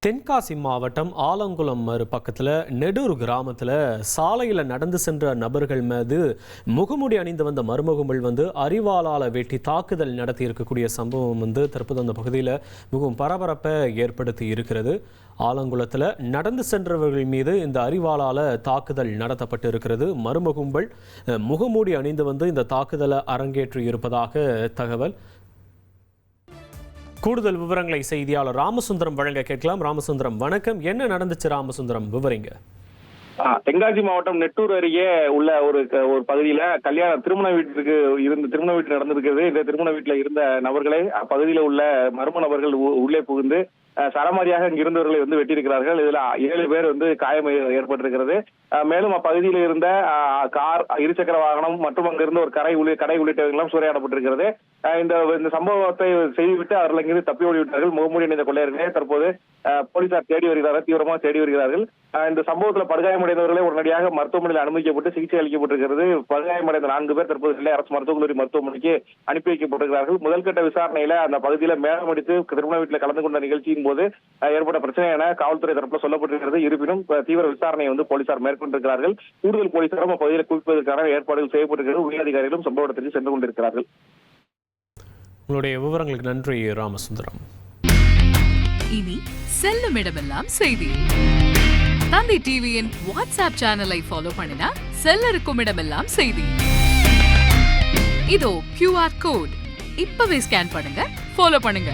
தென்காசி மாவட்டம் ஆலங்குளம் பக்கத்தில் நெடூர் கிராமத்தில் சாலையில் நடந்து சென்ற நபர்கள் மீது முகமூடி அணிந்து வந்த மர்மகும்பல் அரிவாளால் வெட்டி தாக்குதல் நடத்தி இருக்கக்கூடிய சம்பவம் தற்போது அந்த பகுதியில் மிகவும் பரபரப்பை ஏற்படுத்தி இருக்கிறது. ஆலங்குளத்தில் நடந்து சென்றவர்கள் மீது இந்த அரிவாளால் தாக்குதல் நடத்தப்பட்டு இருக்கிறது. மர்ம கும்பல் முகமூடி அணிந்து இந்த தாக்குதலை அரங்கேற்றி இருப்பதாக தகவல். கூடுதல் விவரங்களை செய்தியாளர் ராமசுந்தரம் வழங்க கேட்கலாம். ராமசுந்தரம் வணக்கம். என்ன நடந்துச்சு ராமசுந்தரம், விவரிங்க. தென்காசி மாவட்டம் நெட்டூர் அருகே உள்ள ஒரு பகுதியில திருமண வீட்டு நடந்திருக்கிறது. இந்த திருமண வீட்டுல இருந்த நபர்களை அப்பகுதியில உள்ள மர்ம நபர்கள் உள்ளே புகுந்து சரமாரியாக இங்க இருந்தவர்களை வெட்டியிருக்கிறார்கள். இதுல 7 பேர் காயம் ஏற்பட்டிருக்கிறது. மேலும் அப்பகுதியில் இருந்த கார், இருசக்கர வாகனம் மற்றும் அங்கிருந்த ஒரு கடை உள்ளிட்டவர்கள் எல்லாம் சூறையாடப்பட்டிருக்கிறது. இந்த சம்பவத்தை செய்துவிட்டு அவர்கள் இங்கிருந்து தப்பி ஓடிவிட்டார்கள். முகமூடி அணிந்த கொள்ளையர்களே தற்போது போலீசார் தேடி வருகிறார்கள், தீவிரமாக தேடி வருகிறார்கள். இந்த சம்பவத்தில் படுகாயமடைந்தவர்களே உடனடியாக மருத்துவமனையில் அனுமதிக்கப்பட்டு சிகிச்சை அளிக்கப்பட்டிருக்கிறது. படுகாயமடைந்த 4 பேர் தற்போது நெல்லை அரசு மருத்துவக் கல்லூரி மருத்துவமனைக்கு அனுப்பி வைக்கப்பட்டிருக்கிறார்கள். முதல்கட்ட விசாரணையில அந்த பகுதியில மேளம் அடித்து திருமண வீட்டில் கலந்து கொண்ட நிகழ்ச்சியின் போது ஏற்பட்ட பிரச்சனை என காவல்துறை தரப்புல சொல்லப்பட்டிருக்கிறது. இருப்பினும் தீவிர விசாரணையை போலீசார் மேற்கொண்டிருக்கிறார்கள். கூடுதல் போலீசாரும் அப்பகுதியில் குவிப்பதற்கான ஏற்பாடுகள் செய்யப்பட்டிருக்கிறது. உயரதிகாரிகளும் சம்பவ இடத்திற்கு சென்று கொண்டிருக்கிறார்கள். உங்களுடைய விவரங்களுக்கு நன்றி ராமசுந்தரம். இனி செல்லும் இடமெல்லாம் செய்தி. தந்தி டிவியின் வாட்ஸ்அப் சேனலை ஃபாலோ பண்ணினா செல்ல இருக்கும் இடமெல்லாம் செய்தி. இதோ QR கோட் இப்பவே ஸ்கேன் பண்ணுங்க, ஃபாலோ பண்ணுங்க.